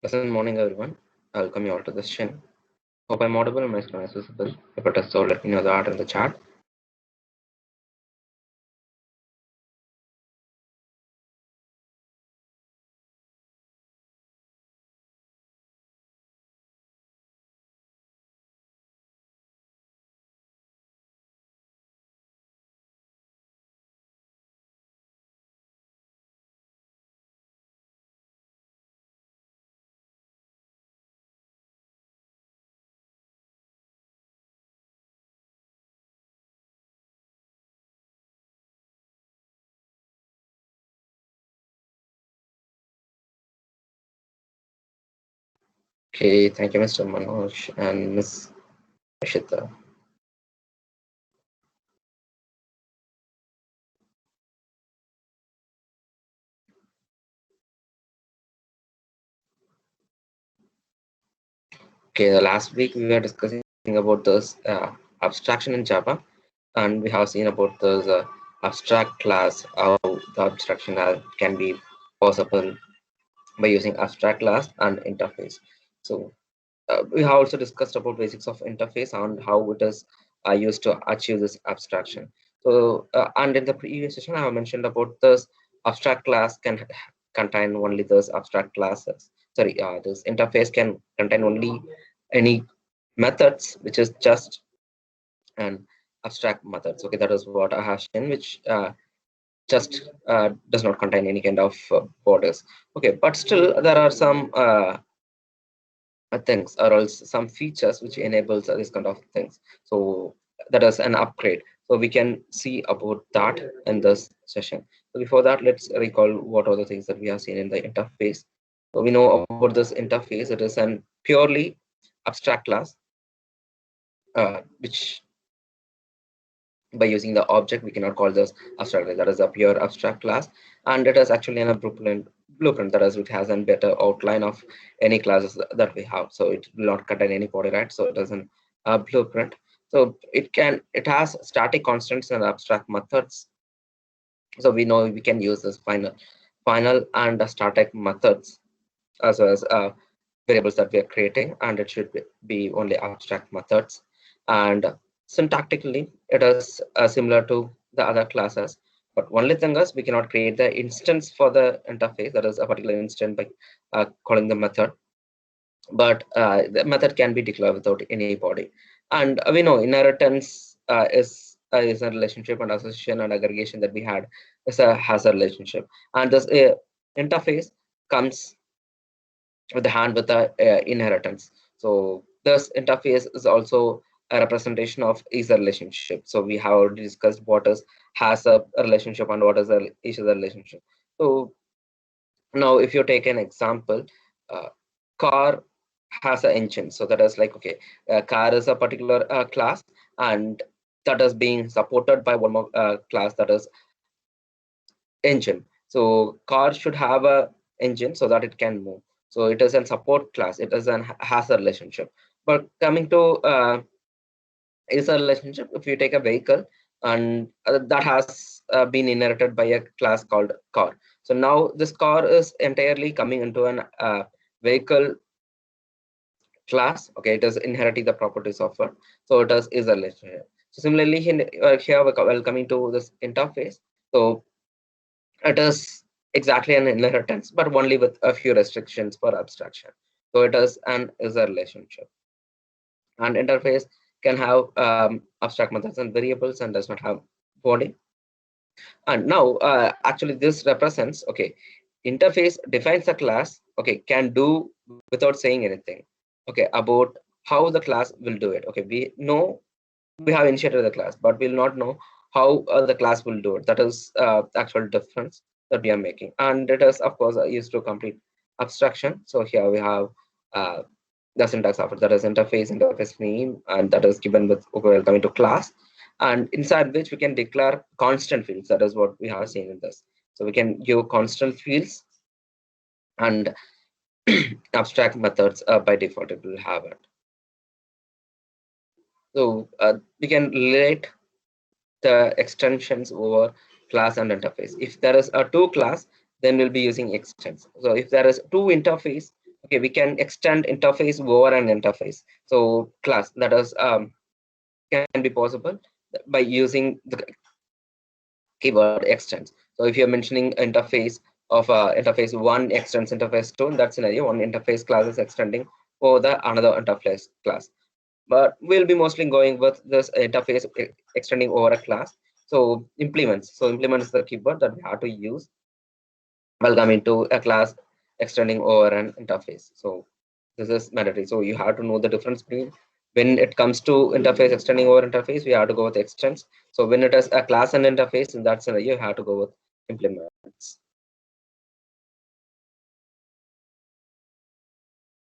Pleasant morning, everyone. I welcome you all to this channel. Hope I'm audible and my screen is visible. If it is so, let me know that in the chat. Okay, thank you, Mr. Manoj and Miss Ashita. Okay, the last week we were discussing about this abstraction in Java, and we have seen about this abstract class, how the abstraction can be possible by using abstract class and interface. So we have also discussed about basics of interface and how it is used to achieve this abstraction. So and in the previous session I have mentioned about this abstract class can contain only those abstract classes. Sorry, this interface can contain only any methods which is just an abstract methods. Okay, that is what I have shown, which just does not contain any kind of borders. Okay, but still there are some things or else some features which enables this kind of things. So that is an upgrade, so we can see about that in this session. So before that, let's recall what are the things that we have seen in the interface. So we know about this interface. It is an purely abstract class, which by using the object we cannot call this abstract class. That is a pure abstract class, and it is actually in a blueprint, that is, it has a better outline of any classes that we have, so it will not contain any body, right? So it is an blueprint. So it has static constants and abstract methods. So we know we can use this final and static methods as well as variables that we are creating, and it should be only abstract methods. And syntactically it is similar to the other classes, but only thing is we cannot create the instance for the interface, that is a particular instance, by calling the method. But the method can be declared without any body. And we know inheritance is a relationship, and association and aggregation that we had has a relationship, and this interface comes with the hand with the inheritance. So this interface is also a representation of is a relationship. So we have already discussed what is has a relationship and what is a relationship. So now if you take an example, uh, car has an engine. So that is like, okay, car is a particular class, and that is being supported by one more class, that is engine. So car should have a engine so that it can move. So it is a support class. It is an has a relationship. But coming to is a relationship, if you take a vehicle, and that has been inherited by a class called car. So now this car is entirely coming into an vehicle class. Okay, it is inheriting the properties of it. So it is a relationship. So similarly here we're coming to this interface. So it is exactly an inheritance, but only with a few restrictions for abstraction. So it is a relationship. And interface can have abstract methods and variables and does not have body. And now actually this represents, okay, interface defines a class, okay, can do without saying anything, okay, about how the class will do it. Okay, we know we have initiated the class, but we'll not know how the class will do it. That is actual difference that we are making, and it is of course used to complete abstraction. So here we have uh, the syntax of it, that is interface name, and that is given with, okay, welcome to class, and inside which we can declare constant fields. That is what we have seen in this. So we can give constant fields, and abstract methods by default it will have it. So we can relate the extensions over class and interface. If there is a two class, then we'll be using extents. So if there is two interface, Okay, we can extend interface over an interface. So class that is can be possible by using the keyword extends. So if you're mentioning interface of interface one extends interface two, in that scenario, one interface class is extending over the another interface class. But we'll be mostly going with this interface extending over a class. So implements. So implement is the keyword that we have to use while coming to a class extending over an interface. So this is mandatory. So you have to know the difference between when it comes to interface extending over interface, we have to go with extends. So when it is a class and interface, in that scenario, you have to go with implements.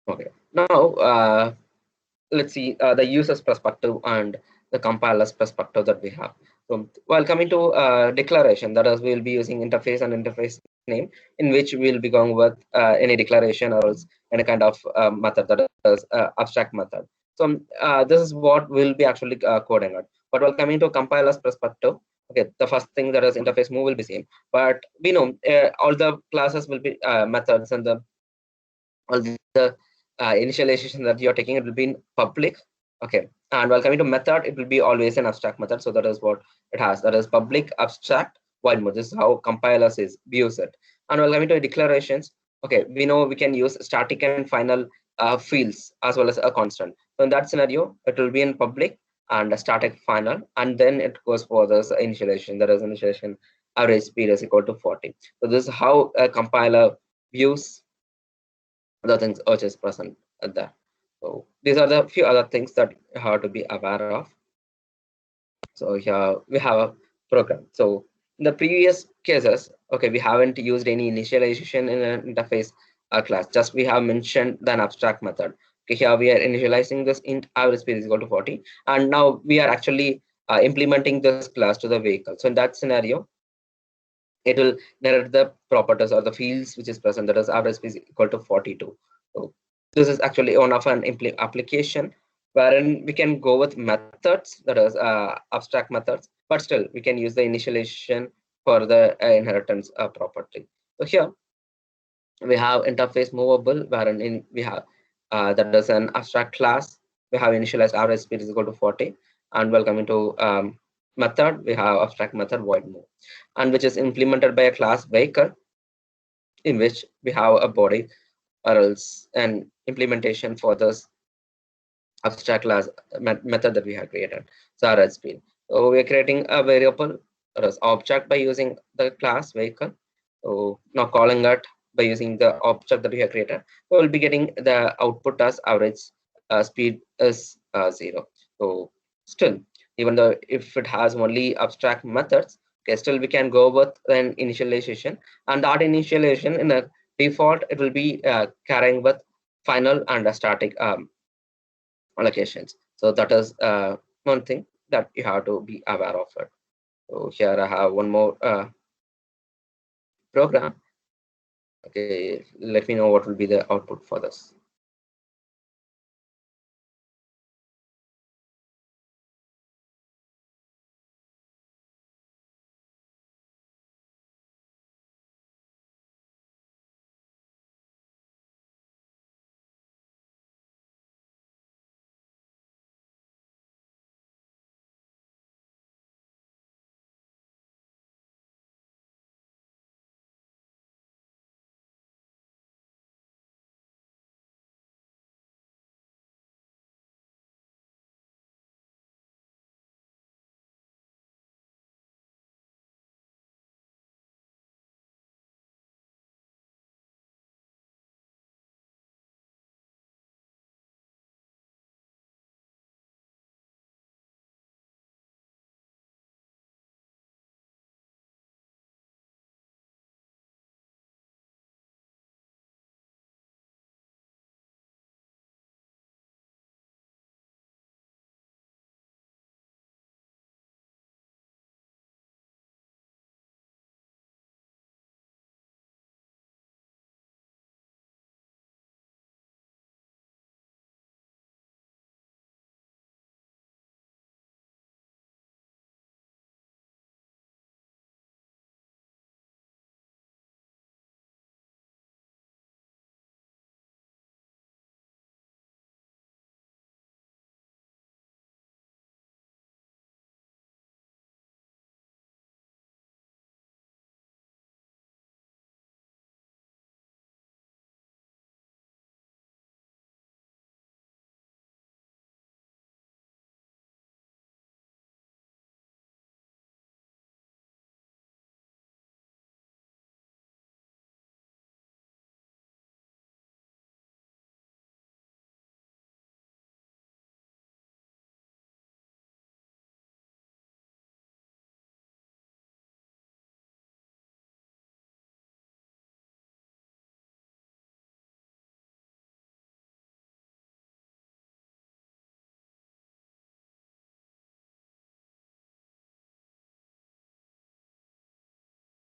Okay. Now let's see the user's perspective and the compiler's perspective that we have. So while coming to declaration, that is, we'll be using interface and interface name, in which we'll be going with any declaration or else any kind of method that is abstract method. So this is what we'll be actually coding it. But while coming to compiler's perspective, okay, the first thing that is interface move will be same, but we know all the classes will be methods, and the all the initialization that you're taking, it will be in public. Okay, and while coming to method, it will be always an abstract method. So that is what it has, that is public abstract void mode. This is how compilers is views it. And while coming to declarations, okay, we know we can use static and final fields as well as a constant. So in that scenario, it will be in public and a static final, and then it goes for this initialization, that is initialization average speed is equal to 40. So this is how a compiler views other things which is present at there. So these are the few other things that you have to be aware of. So here we have a program. So in the previous cases, okay, we haven't used any initialization in an interface class. Just we have mentioned the abstract method. Okay, here we are initializing this int average speed is equal to 40, and now we are actually implementing this class to the vehicle. So in that scenario, it will narrate the properties or the fields which is present, that is average speed is equal to 42. So this is actually one of an application wherein we can go with methods, that is abstract methods, but still we can use the initialization for the inheritance property. So here we have interface movable, wherein we have that is an abstract class. We have initialized average speed is equal to 40, and while coming to method, we have abstract method void move, and which is implemented by a class vehicle, in which we have a body or else an implementation for this abstract class method that we have created. So average speed. So we are creating a variable or as object by using the class vehicle. So now calling it by using the object that we have created, we will be getting the output as average speed is 0. So still, even though if it has only abstract methods, okay, still we can go with an initialization, and that initialization in a default it will be carrying with final and a static allocations. So that is one thing that you have to be aware of it. So here I have one more program. Okay, let me know what will be the output for this.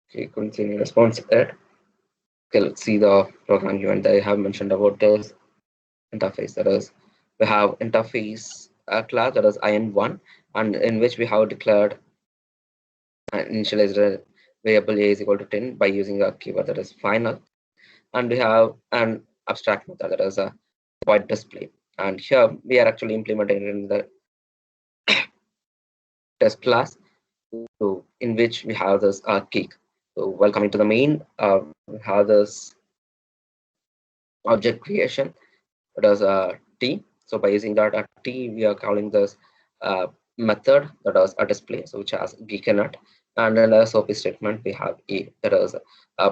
Okay, couldn't see any response yet. Okay, let's see the program event I have mentioned about this interface. That is, we have interface class, that is in1, and in which we have declared initialized a variable a is equal to 10 by using a keyword that is final, and we have an abstract method that is a void display. And here we are actually implementing it in the test class, so in which we have this key. So while coming to the main, we have this object creation. It is a t. So by using that a t, we are calling this uh, method that is a display, so which has geek in it. And then a SOP statement, we have a, that is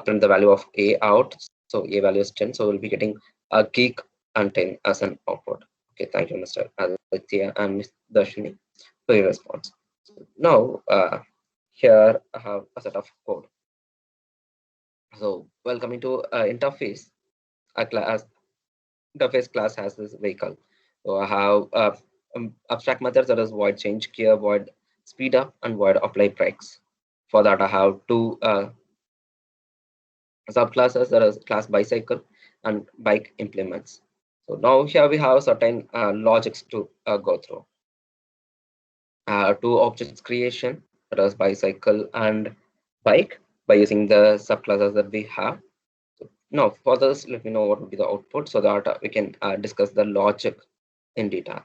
print the value of a out. So a value is 10. So we'll be getting a geek and 10 as an output. Okay, thank you, Mr. Aditya and Ms. Darshini, for your response. So now, here I have a set of code. So while coming to interface, a class interface class has this vehicle. So I have abstract methods, that is void change gear, void speed up, and void apply brakes. For that, I have two subclasses, that is class bicycle and bike implements. So now here we have certain logics to go through. Two objects creation, that is bicycle and bike, by using the subclasses that we have. So now for this, let me know what would be the output, so that we can discuss the logic in detail.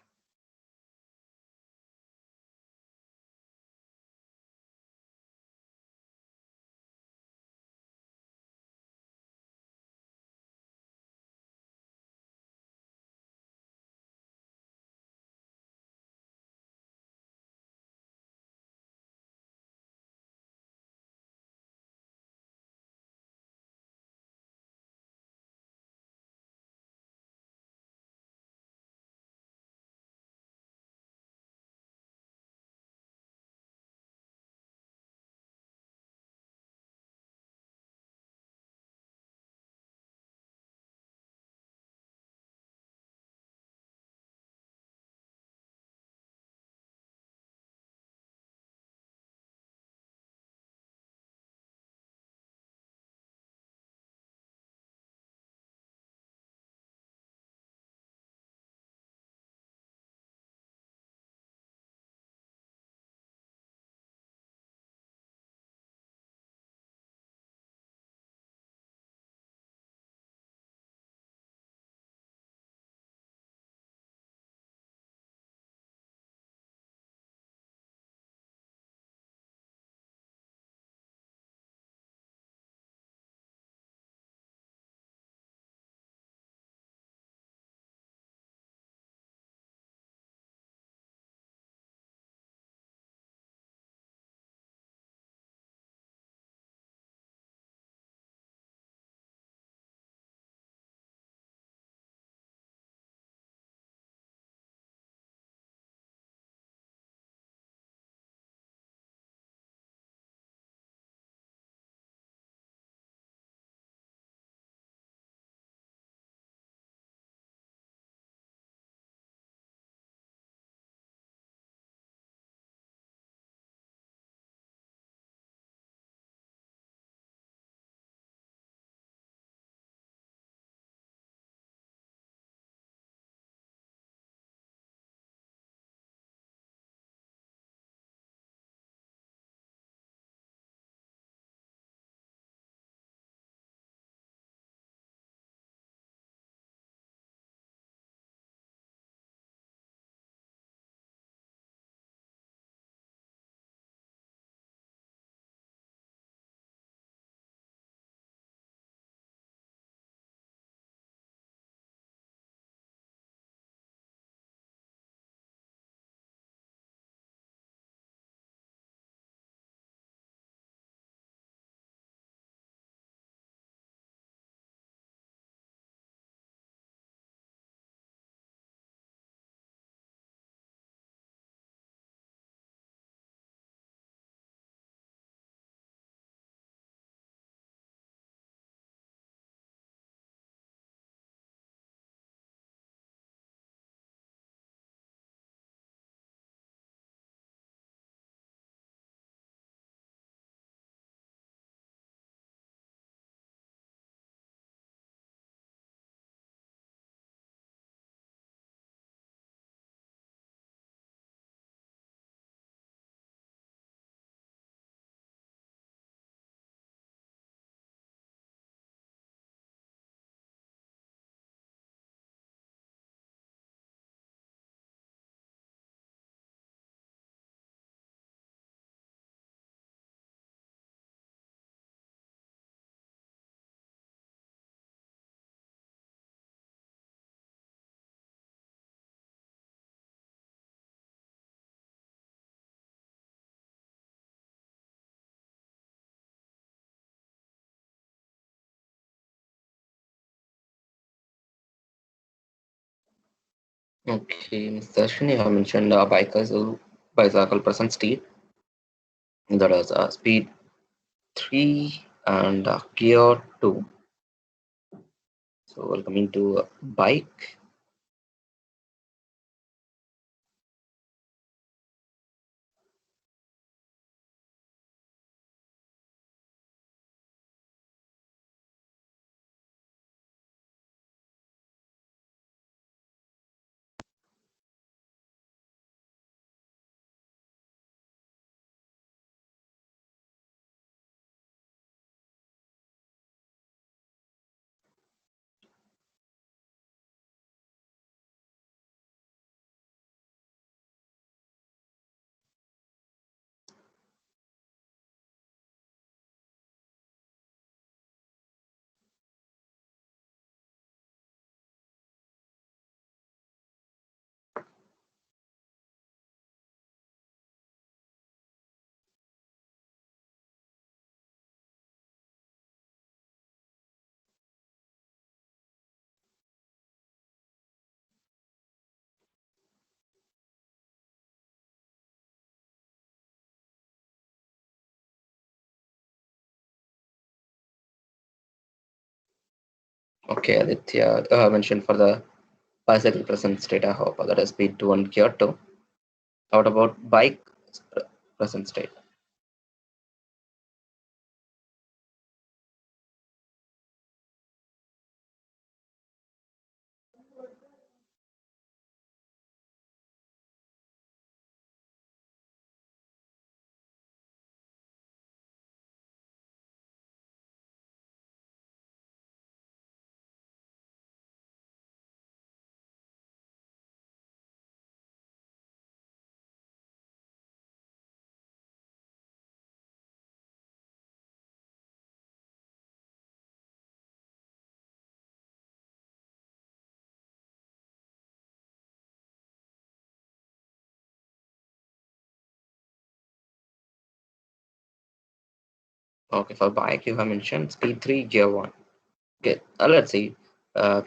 Okay, Mr. Srini, you have mentioned bicycle present state, that is speed 3 and gear 2. So we're coming to bike. Okay, Aditya, you have mentioned for the bicycle present state, I hope that is speed 2 and gear 2. What about bike present state? Okay, for bike, you have mentioned speed 3, gear 1. Okay, let's see. Uh,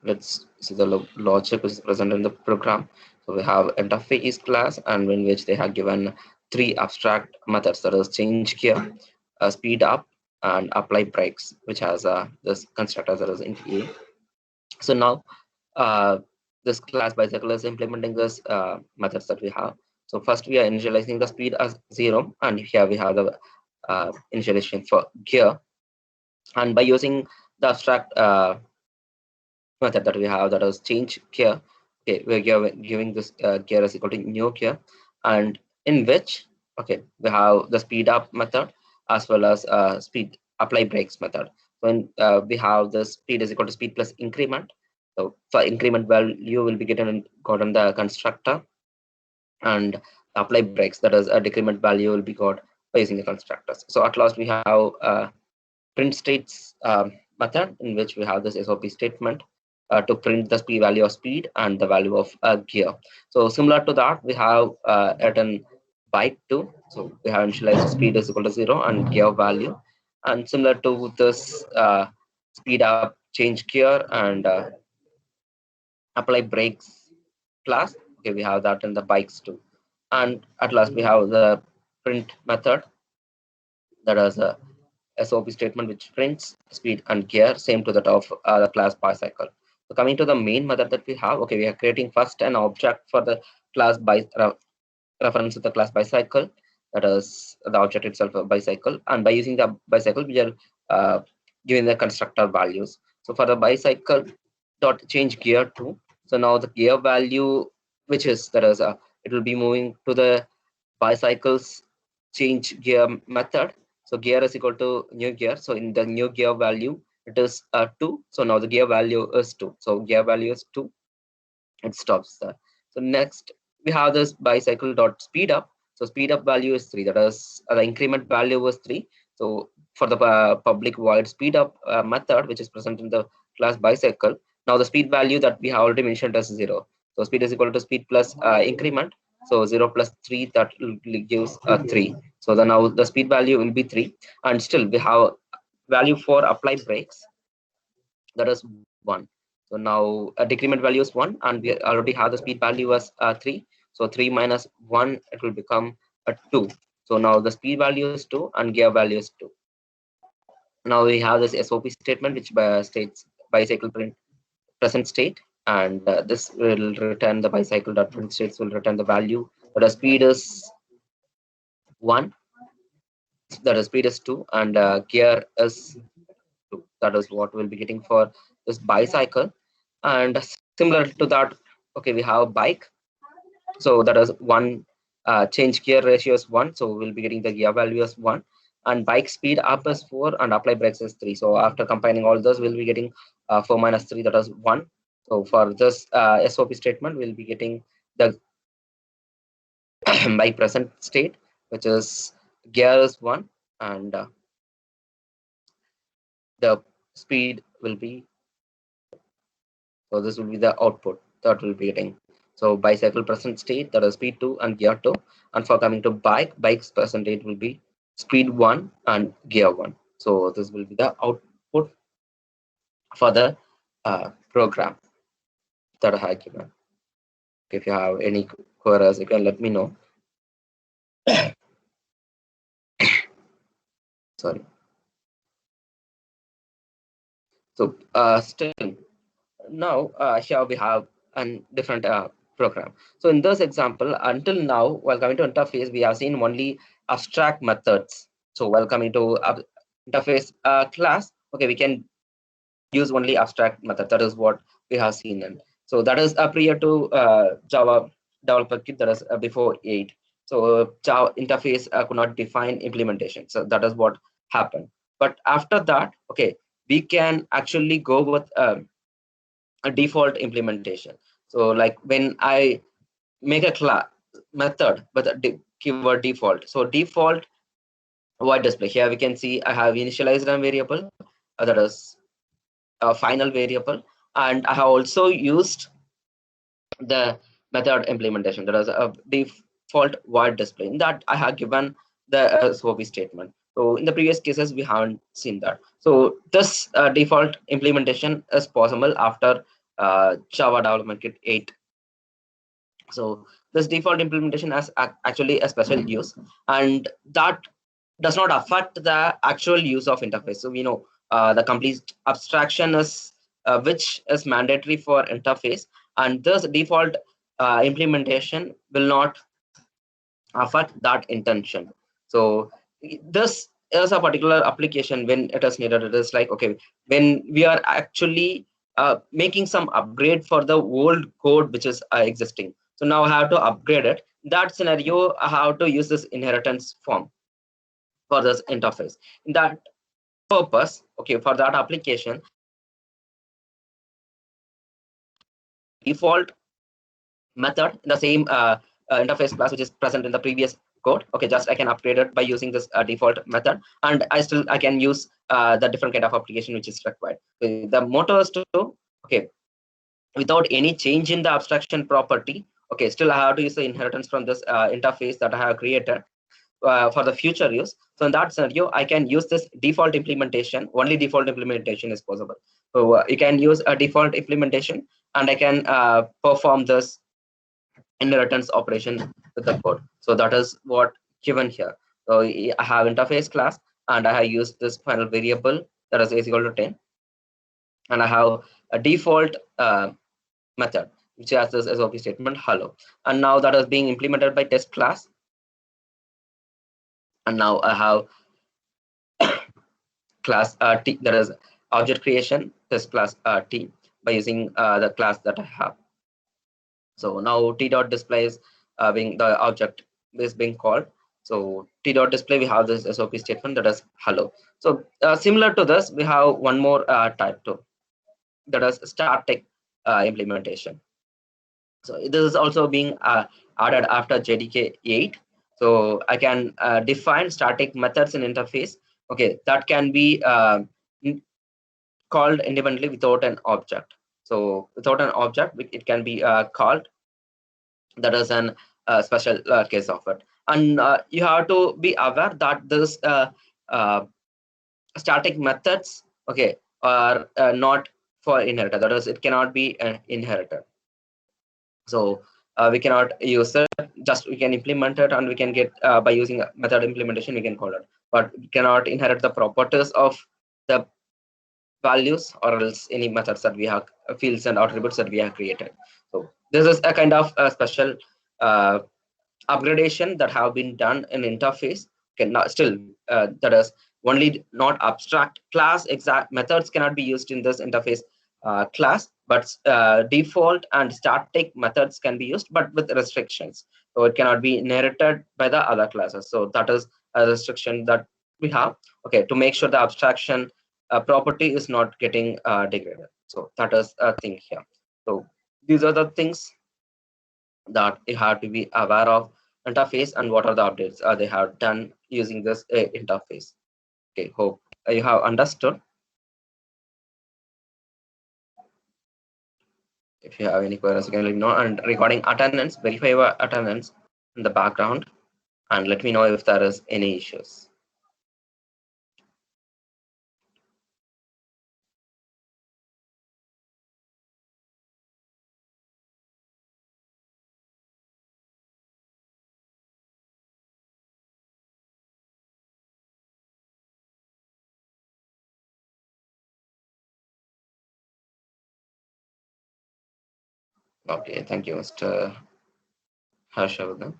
let's see the logic which is present in the program. So we have interface class, and in which they have given three abstract methods, that is change gear, speed up, and apply brakes, which has this constructor that is in A. So now uh, this class bicycle is implementing this methods that we have. So first we are initializing the speed as 0, and here we have the initialization for gear, and by using the abstract method that we have, that is change gear. Okay, we're giving this gear is equal to new gear, and in which, okay, we have the speed up method as well as speed apply brakes method. When we have the speed is equal to speed plus increment. So for increment value will be gotten the constructor, and apply brakes, that is a decrement value will be got by using the constructors. So at last we have print states method, in which we have this SOP statement to print the speed value of speed and the value of gear. So similar to that, we have at an bike too. So we have initialized speed is equal to 0 and gear value. And similar to this speed up, change gear, and apply brakes class. Okay, we have that in the bikes too. And at last, we have the print method, that is a SOP statement which prints speed and gear, same to that of the class bicycle. So coming to the main method that we have, okay, we are creating first an object for the class by reference to the class bicycle, that is the object itself a bicycle, and by using the bicycle we are uh, giving the constructor values. So for the bicycle dot change gear to, so now the gear value, which is that is it will be moving to the bicycles change gear method. So gear is equal to new gear. So in the new gear value, it is 2. So now the gear value is 2. So gear value is 2. It stops there. So next we have this bicycle dot speed up. So speed up value is 3. That is the increment value was 3. So for the public void speed up method, which is present in the class bicycle, now the speed value that we have already mentioned as 0. So speed is equal to speed plus increment. So 0 plus 3, that gives 3. So the now the speed value will be 3, and still we have value for apply brakes, that is 1. So now a decrement value is 1, and we already have the speed value as 3. So 3 minus 1, it will become a 2. So now the speed value is 2 and gear value is 2. Now we have this SOP statement which states bicycle present state, and this will return the bicycle dot print states will return the value, but the speed is 1, that is speed is 2, and gear is 2. That is what we'll be getting for this bicycle. And similar to that, okay, we have bike. So that is 1, change gear ratio is 1, so we'll be getting the gear value as 1, and bike speed up is 4 and apply brakes is 3. So after combining all those, we'll be getting 4 minus 3, that is 1. So for this SOP statement, we'll be getting the bike present state, which is gear is 1, and the speed will be, so this will be the output that we'll be getting. So bicycle present state, that is speed 2 and gear 2. And for coming to bike's present state will be speed 1 and gear 1. So this will be the output for the program that I have given. If you have any queries, you can let me know. Sorry. So still now here we have a different program. So in this example, until now, while coming to interface, we have seen only abstract methods. So while coming to interface class, okay, we can use only abstract method. That is what we have seen. And so that is prior to Java developer kit, that is before 8. So Java interface could not define implementation. So that is what happened. But after that, okay, we can actually go with a default implementation. So like when I make a class method with a keyword default, so default void display, here we can see I have initialized a variable, that is a final variable, and I have also used the method implementation, that is a default void display. In that I have given the SOP statement. So in the previous cases we haven't seen that. So this default implementation is possible after Java development kit 8. So this default implementation has actually a special use, and that does not affect the actual use of interface. So we know the complete abstraction is which is mandatory for interface, and this default implementation will not affect that intention. So this is a particular application when it is needed. It is like, okay, when we are actually making some upgrade for the old code which is existing. So now I have to upgrade it. That scenario, I have to use this inheritance form for this interface. In that purpose, okay, for that application, default method in the same interface class which is present in the previous code. Okay, just I can upgrade it by using this default method, and I can use the different kind of application which is required. The motto is to, okay, without any change in the abstraction property, okay, still I have to use the inheritance from this interface that I have created for the future use. So in that scenario, I can use this default implementation. Only default implementation is possible. So you can use a default implementation, and I can perform this inheritance operation with the code. So that is what given here. So I have interface class, and I have used this final variable that is equal to 10, and I have a default method which has this SOP statement hello, and now that is being implemented by test class, and now I have class T, that is object creation test class T, by using the class that I have. So now T dot display is being the object is being called. So T dot display, we have this SOP statement that is hello. So similar to this, we have one more type too, that is static implementation. So this is also being added after JDK 8. So I can define static methods in interface. Okay, that can be called independently without an object. So without an object, it can be called. That is an special case of it. And you have to be aware that this uh, static methods, okay, are not for inheritor. That is, it cannot be inherited. So we cannot use it. Just we can implement it, and we can get by using a method implementation we can call it. But we cannot inherit the properties of the values or else any methods that we have, fields and attributes that we have created. So this is a kind of a special uh, upgradation that have been done in interface. Cannot still that is only not abstract class exact methods cannot be used in this interface class, but default and static methods can be used, but with restrictions. So it cannot be inherited by the other classes. So that is a restriction that we have. Okay, to make sure the abstraction property is not getting degraded. So that is a thing here. So these are the things that you have to be aware of interface and what are the updates they have done using this interface. Okay, hope you have understood. If you have any queries, you can let me know. And regarding attendance, verify your attendance in the background and let me know if there is any issues. Okay, thank you, Mr. Harshavardhan.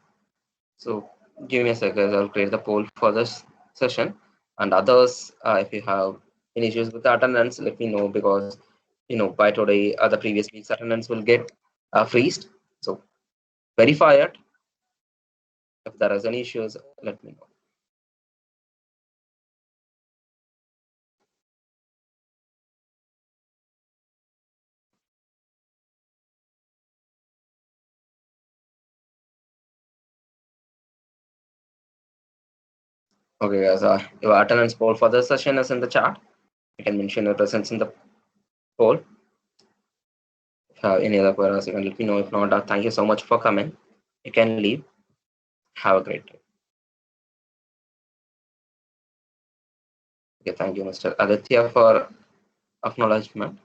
So give me a second, I'll create the poll for this session. And others, if you have any issues with the attendance, let me know, because by today the previous week's attendance will get freezed. So verify it. If there is any issues, let me know. Okay, guys, your attendance poll for this session is in the chat. You can mention your presence in the poll. If you have any other queries, you can let me know. If not, thank you so much for coming. You can leave. Have a great day. Okay, thank you, Mr. Aditya, for acknowledgement.